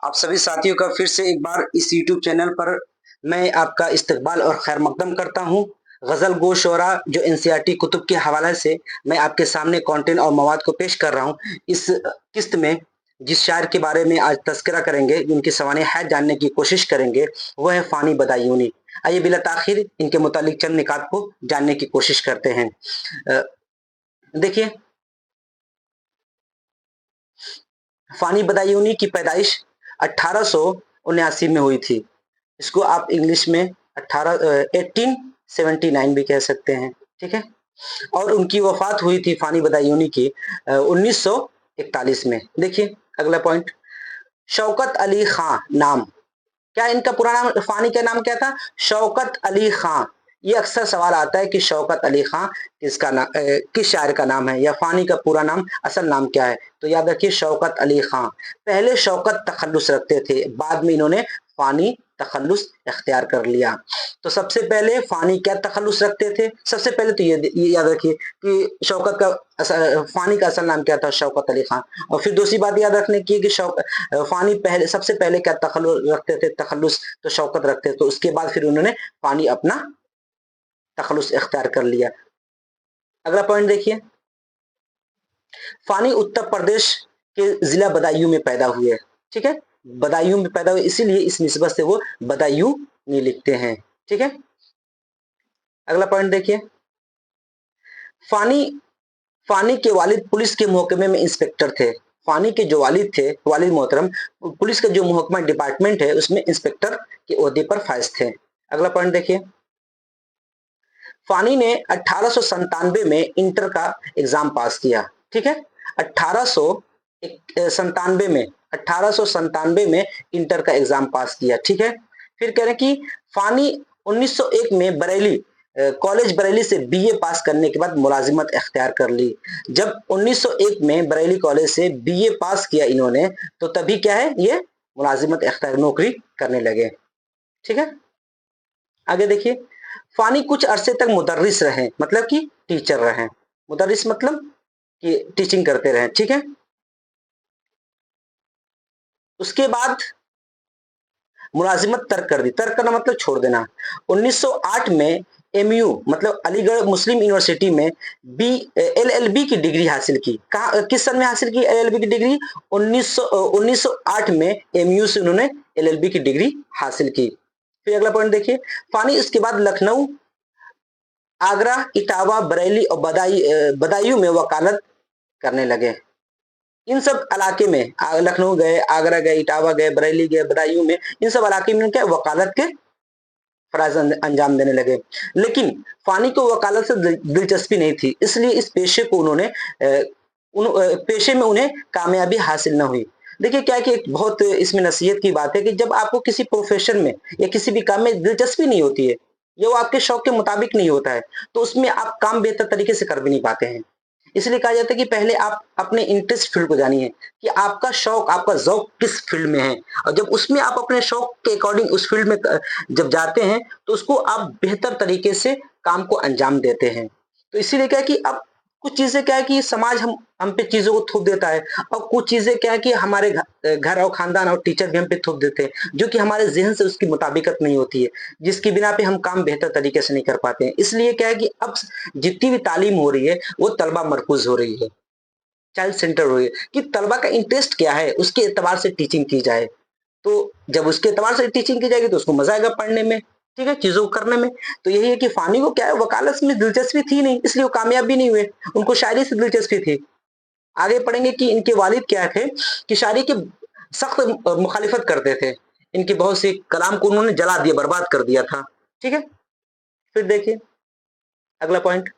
आप सभी साथियों का फिर से एक बार इस यूट्यूब चैनल पर मैं आपका इस्तकबाल और खैर मकदम करता हूँ। गज़ल गो शोरा जो एनसीईआरटी कुतुब के हवाले से मैं आपके सामने कंटेंट और मवाद को पेश कर रहा हूँ। इस किस्त में जिस शायर के बारे में आज तज़किरा करेंगे, जिनकी सवाने हैत जानने की कोशिश करेंगे, वह है फ़ानी बदायूनी। आइए बिला ताख़ीर इनके मुतालिक चंद निकात को जानने की कोशिश करते हैं। देखिए, फ़ानी बदायूनी की पैदाइश 1879 में हुई थी। इसको आप इंग्लिश में 1879 भी कह सकते हैं, ठीक है। और उनकी वफात हुई थी फ़ानी बदायूनी की 1941 में। देखिए अगला पॉइंट, शौकत अली खां नाम, क्या इनका पूरा नाम, फ़ानी का नाम क्या था? शौकत अली खां। ये अक्सर सवाल आता है कि शौकत अली खां किसका नाम, किस शायर का नाम है, या फ़ानी का पूरा नाम, असल नाम क्या है? तो याद रखिए शौकत अली खां। पहले शौकत तखल्लुस रखते थे, बाद में इन्होंने फ़ानी तखल्लुस इख्तियार कर लिया। तो सबसे पहले फ़ानी क्या तखल्लुस रखते थे? सबसे पहले तो ये याद रखिए कि शौकत का फ़ानी का असल नाम क्या था? शौकत अली खां। और फिर दूसरी बात याद रखने की है कि फ़ानी पहले, सबसे पहले क्या तखल्लुस रखते थे? तखल्लुस तो शौकत रखते थे, तो उसके बाद फिर उन्होंने फ़ानी अपना तखल्लुस इख्तियार कर लिया। अगला पॉइंट देखिए, फ़ानी उत्तर प्रदेश के जिला बदायूं में पैदा हुए, ठीक है। बदायूं में पैदा हुए, इसीलिए इस निस्बत से वो बदायूंनी लिखते हैं, ठीक है। अगला पॉइंट देखिए, फ़ानी फ़ानी के वालिद पुलिस के महकमे में इंस्पेक्टर थे। फ़ानी के जो वालिद थे, वालिद मोहतरम, पुलिस का जो महकमा डिपार्टमेंट है उसमें इंस्पेक्टर के ओहदे पर फाइज थे। अगला पॉइंट देखिए, फ़ानी ने 1897 में इंटर का एग्जाम पास किया, ठीक है। 1897 में 1897 में इंटर का एग्जाम पास किया, ठीक है। फिर कह रहे हैं कि फ़ानी 1901 में बरेली कॉलेज बरेली से बीए पास करने के बाद मुलाजिमत इख्तियार कर ली। जब 1901 में बरेली कॉलेज से बीए पास किया इन्होंने, तो तभी क्या है, ये मुलाजिमत इख्तियार, नौकरी करने लगे, ठीक है। आगे देखिए, फ़ानी कुछ अरसे तक मुदर्रिस रहे, मतलब कि टीचर रहे। मुदर्रिस मतलब कि टीचिंग करते रहे, ठीक है। उसके बाद मुलाजिमत तर्क कर दी। तर्क करना मतलब छोड़ देना। 1908 में एमयू मतलब अलीगढ़ मुस्लिम यूनिवर्सिटी में एलएलबी की डिग्री हासिल की। कहाँ, किस सन में हासिल की एलएलबी की डिग्री? 1908 में एमयू से उन्होंने एलएलबी की डिग्री हासिल की। फिर अगला पॉइंट देखिए, फ़ानी इसके बाद लखनऊ, आगरा, इटावा, बरेली और बदायूं में वकालत करने लगे। इन सब इलाके में लखनऊ गए, आगरा गए, इटावा गए, बरेली गए, बदायूं में, इन सब इलाके में क्या वकालत के फराज अंजाम देने लगे। लेकिन फ़ानी को वकालत से दिलचस्पी नहीं थी, इसलिए इस पेशे को उन्होंने पेशे में उन्हें कामयाबी हासिल न हुई। देखिए क्या है कि एक बहुत इसमें नसीहत की बात है कि जब आपको किसी प्रोफेशन में या किसी भी काम में दिलचस्पी नहीं होती है, या वो आपके शौक के मुताबिक नहीं होता है, तो उसमें आप काम बेहतर तरीके से कर भी नहीं पाते हैं। इसलिए कहा जाता है कि पहले आप अपने इंटरेस्ट फील्ड को जानिए कि आपका शौक, आपका ज़ौक किस फील्ड में है, और जब उसमें आप अपने शौक के अकॉर्डिंग उस फील्ड में जब जाते हैं, तो उसको आप बेहतर तरीके से काम को अंजाम देते हैं। तो इसीलिए क्या है कि अब कुछ चीज़ें क्या है कि समाज हम पे चीज़ों को थोप देता है, और कुछ चीज़ें क्या है कि हमारे घर और खानदान और टीचर भी हम पे थोप देते हैं, जो कि हमारे ज़हन से उसकी मुताबिकत नहीं होती है, जिसकी बिना पे हम काम बेहतर तरीके से नहीं कर पाते हैं। इसलिए क्या है कि अब जितनी भी तालीम हो रही है, वो तलबा मरकूज़ हो रही है, चाइल्ड सेंटर हो रही है, कि तलबा का इंटरेस्ट क्या है, उसके एतबार से टीचिंग की जाए। तो जब उसके एतबार से टीचिंग की जाएगी तो उसको मज़ा आएगा पढ़ने में, ठीक है, चीज़ों को करने में। तो यही है कि फ़ानी को क्या है, वकालत में दिलचस्पी थी नहीं, इसलिए वो कामयाब भी नहीं हुए। उनको शायरी से दिलचस्पी थी। आगे पढ़ेंगे कि इनके वालिद क्या थे, कि शायरी की सख्त मुखालिफत करते थे। इनके बहुत से कलाम को उन्होंने जला दिया, बर्बाद कर दिया था, ठीक है। फिर देखिए अगला पॉइंट,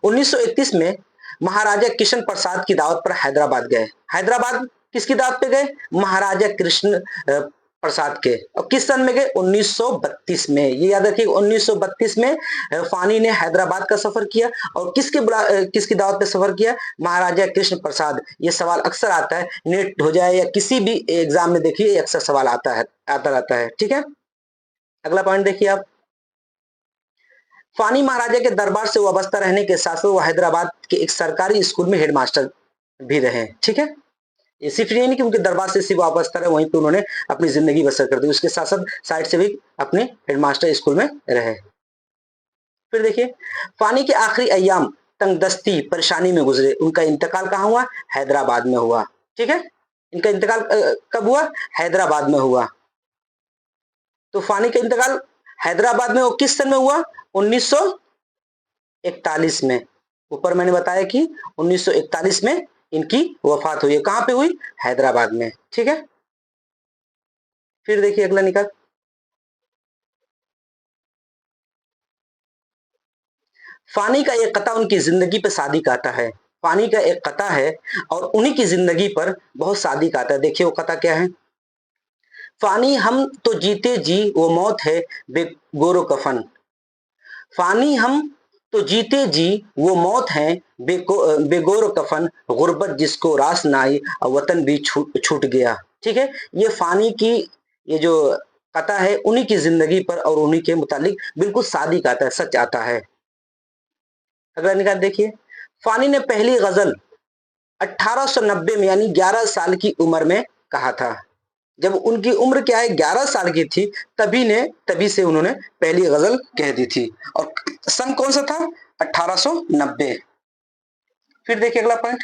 1931 में महाराजा कृष्ण प्रसाद की दावत पर हैदराबाद गए। हैदराबाद किसकी दावत पे गए? महाराजा कृष्ण प्रसाद के। और किस सन में गए? 1932 में। ये याद रखिए 1932 में फ़ानी ने हैदराबाद का सफर किया। और किसकी दावत पे सफर किया? महाराजा कृष्ण प्रसाद। ये सवाल अक्सर आता है, नेट हो जाए या किसी भी एग्जाम में देखिए, अक्सर सवाल आता रहता है, ठीक है। अगला पॉइंट देखिए आप, फ़ानी महाराजा के दरबार से वाबस्ता रहने के साथ साथ वो हैदराबाद के एक सरकारी स्कूल में हेडमास्टर भी रहे, ठीक है। ये सिर्फ ये नहीं कि उनके दरबार से सिर्फ वापस रहे, वहीं पे उन्होंने अपनी जिंदगी बसर कर दी, उसके साथ साथ साइड से भी अपने हेडमास्टर स्कूल में रहे। फिर देखिए, फानी के आखिरी अय्याम तंगदस्ती परेशानी में गुजरे। उनका इंतकाल कहाँ हुआ? हैदराबाद में हुआ। ठीक है, इनका इंतकाल कब हुआ? हैदराबाद में हुआ। तो फानी का इंतकाल हैदराबाद में किस सन में हुआ? 1941 में। ऊपर मैंने बताया कि 1941 में इनकी वफात हुई है। कहां पे हुई? हैदराबाद में। ठीक है, फिर देखिए अगला निकाल। फानी का एक कता उनकी जिंदगी पर सादिक आता है। फानी का एक कता है और उन्हीं की जिंदगी पर बहुत सादिक आता है। देखिए वो कता क्या है? फानी हम तो जीते जी वो मौत है बेगोरो कफन। फानी हम तो जीते जी वो मौत है बेगोर कफन। गुर्बत जिसको रास ना आई और वतन भी छूट गया। ठीक है, ये फानी की ये जो कथा है उन्हीं की जिंदगी पर और उन्हीं के मुतालिक बिल्कुल सादिक आता है, सच आता है। अगला निकाल देखिए, फानी ने पहली गजल 1890 में यानी 11 साल की उम्र में कहा था। जब उनकी उम्र क्या है? 11 साल की थी, तभी से उन्होंने पहली गजल कह दी थी। और सन कौन सा था? 1890। फिर देखिए अगला पॉइंट,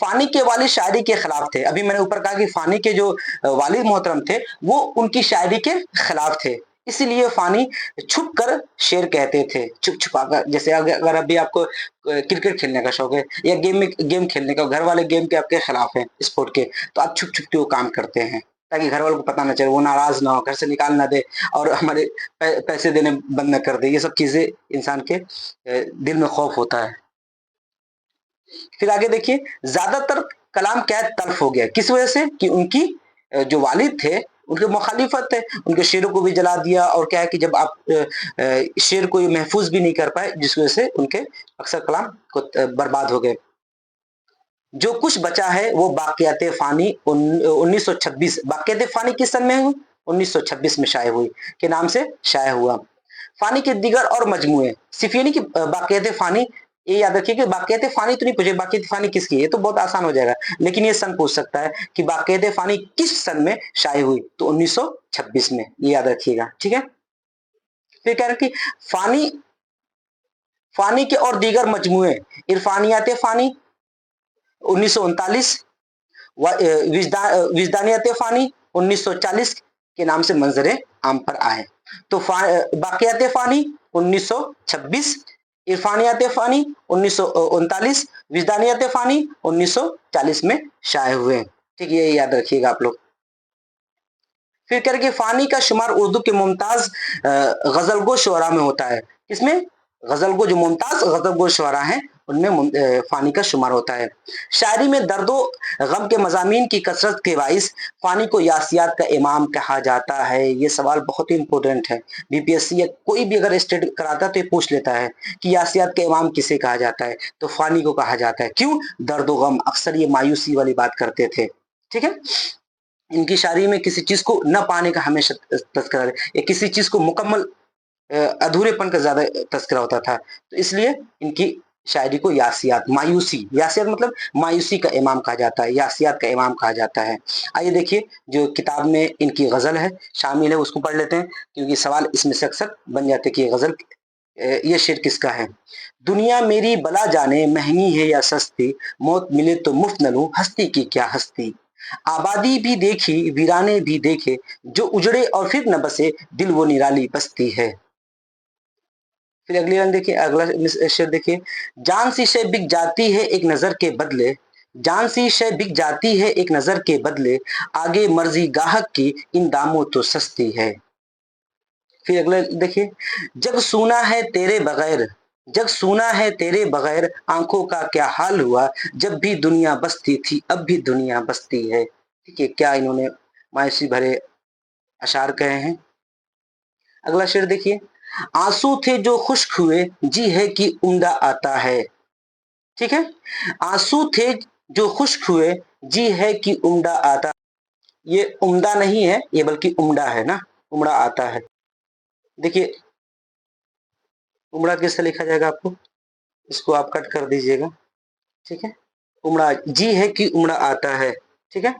फानी के वालिद शायरी के खिलाफ थे। अभी मैंने ऊपर कहा कि फानी के जो वालिद मोहतरम थे वो उनकी शायरी के खिलाफ थे, इसीलिए फानी छुप कर शेर कहते थे, छुप छुपा कर। जैसे अगर अभी आपको क्रिकेट खेलने का शौक है या गेम खेलने का, घर वाले गेम के आपके खिलाफ है स्पोर्ट के, तो आप छुप छुप के वो काम करते हैं ताकि घर वालों को पता ना चले, वो नाराज ना हो, घर से निकाल ना दे और हमारे पैसे देने बंद न कर दे। ये सब चीजें इंसान के दिल में खौफ होता है। फिर आगे देखिए, ज्यादातर कलाम क्या है? तल्फ हो गया। किस वजह से? कि उनकी जो वालिद थे उनके मुखालिफत थे, उनके शेरों को भी जला दिया। और क्या है कि जब आप शेर को महफूज भी नहीं कर पाए, जिस वजह से उनके अक्सर कलाम को बर्बाद हो गए। जो कुछ बचा है वो बाकियात फानी 1926। बाकियात फानी किस सन में हुई? 1926 में शाये हुई, के नाम से शाये हुआ। फानी के दिगर और मजमुए, सिर्फ ये नहीं कि बाकियात फानी, ये याद रखिए कि बाकियात फानी तो नहीं पूछे बाकियात फानी किसकी है, ये तो बहुत आसान हो जाएगा, लेकिन ये सन पूछ सकता है कि बाकियात फानी किस सन में शाये हुई, तो 1926 में, ये याद रखिएगा। ठीक है, फिर कह रहे कि फानी फानी के और दीगर मजमुए, इरफानियात फानी 1939, विजदानियत फानी 1940 के नाम से मंजरे आम पर आए। तो बाकियात फानी 1926, इरफानियात फानी 1939, विजदानियत फानी 1940 में शाये हुए। ठीक, ये याद रखिएगा आप लोग। फिर करके फानी का शुमार उर्दू के मुमताज गजलगो शुरा में होता है। इसमें गजलगो, जो मुमताज गजलगो शुरा हैं उनमें फानी का शुमार होता है। शायरी में दर्दो गम के मजामीन की कसरत के बाइस फानी को यासियात का इमाम कहा जाता है। ये सवाल बहुत ही इंपॉर्टेंट है, बीपीएससी या कोई भी अगर स्टेट कराता है तो ये पूछ लेता है कि यासियात का इमाम किसे कहा जाता है, तो फानी को कहा जाता है। क्यों? दर्दो गम, अक्सर ये मायूसी वाली बात करते थे। ठीक है, इनकी शायरी में किसी चीज को न पाने का हमेशा तस्करा है, या किसी चीज को मुकम्मल अधूरेपन का ज्यादा तस्करा होता था, तो इसलिए इनकी शायरी को यासियात, मायूसी, यासियात मतलब मायूसी का इमाम कहा जाता है, यासियात का इमाम कहा जाता है। आइए देखिए, जो किताब में इनकी गजल है शामिल है उसको पढ़ लेते हैं, क्योंकि सवाल इसमें से अक्सर बन जाते कि ये गजल, ये शेर किसका है। दुनिया मेरी बला जाने महंगी है या सस्ती, मौत मिले तो मुफ्त न लूं, हस्ती की क्या हस्ती। आबादी भी देखी वीराने भी देखे, जो उजड़े और फिर न बसे, दिल वो निराली बस्ती है। फिर अगली लाइन देखिए, अगला शेर देखिए, जान सी शय बिक जाती है एक नजर के बदले, जान सी शय बिक जाती है एक नजर के बदले, आगे मर्जी गाहक की इन दामों तो सस्ती है। फिर अगला देखिए, जग सूना है तेरे बगैर, जग सूना है तेरे बगैर, आंखों का क्या हाल हुआ, जब भी दुनिया बसती थी अब भी दुनिया बसती है। ठीक है, क्या इन्होंने मायूसी भरे अशार कहे हैं। अगला शेर देखिए, आंसू थे जो खुश्क हुए, जी है कि उम्दा आता है। ठीक है, आंसू थे जो खुश्क हुए, जी है कि उम्दा आता। ये उम्दा नहीं है, ये बल्कि उम्दा है ना, उमड़ा आता है। देखिए उमड़ा कैसे लिखा जाएगा आपको, इसको आप कट कर दीजिएगा। ठीक है, उमड़ा, जी है कि उमड़ा आता है। ठीक है,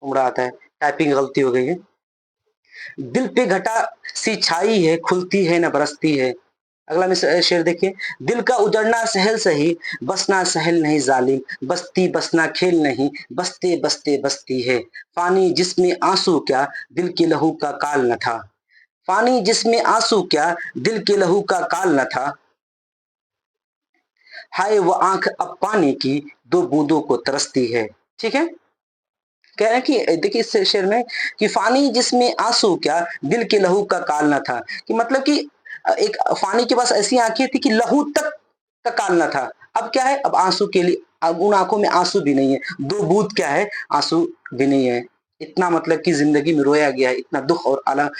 उमड़ा आता है, टाइपिंग गलती हो गई है। दिल पे घटा सी छाई है, खुलती है न बरसती है। अगला में शेर देखिए, दिल का उजड़ना सहल सही, बसना सहल नहीं जालिम, बसती बसना खेल नहीं, बसते बसते बसती है। पानी जिसमें आंसू क्या, दिल के लहू का काल न था। पानी जिसमें आंसू क्या, दिल के लहू का काल न था। हाय वो आंख अब पानी की, दो बूंदों को तरसती है। ठीक है, कह रहे हैं कि देखिए इस शेर में कि फानी जिसमें आंसू क्या, दिल के लहू का काल न था, कि मतलब कि एक फानी के पास ऐसी आंखें थी कि लहू तक का काल न था। अब क्या है, अब आंसू के लिए, अब उन आंखों में आंसू भी नहीं है, दो बूंद क्या है, आंसू भी नहीं है। इतना मतलब कि जिंदगी में रोया गया है, इतना दुख और अलग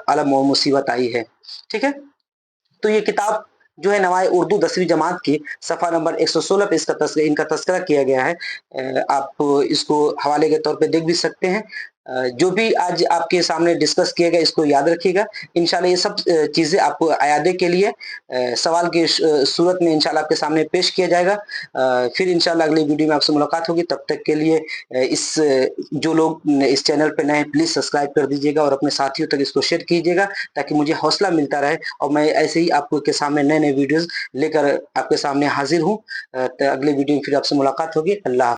अलग मुसीबत आई है। ठीक है, तो ये किताब जो है नवाए उर्दू 10वीं जमात की सफ़ा नंबर 116 पे इनका तज़किरा किया गया है। आप इसको हवाले के तौर पे देख भी सकते हैं। जो भी आज आपके सामने डिस्कस किया गया इसको याद रखिएगा। इंशाल्लाह ये सब चीज़ें आपको अयादे के लिए सवाल की सूरत में इंशाल्लाह आपके सामने पेश किया जाएगा। फिर इंशाल्लाह अगली वीडियो में आपसे मुलाकात होगी। तब तक के लिए जो लोग इस चैनल पे नए हैं प्लीज़ सब्सक्राइब कर दीजिएगा और अपने साथियों तक इसको शेयर कीजिएगा, ताकि मुझे हौसला मिलता रहे और मैं ऐसे ही आपको के सामने नए-नए वीडियोज़ लेकर आपके सामने हाज़िर हूँ। तो अगले वीडियो में फिर आपसे मुलाकात होगी। अल्लाह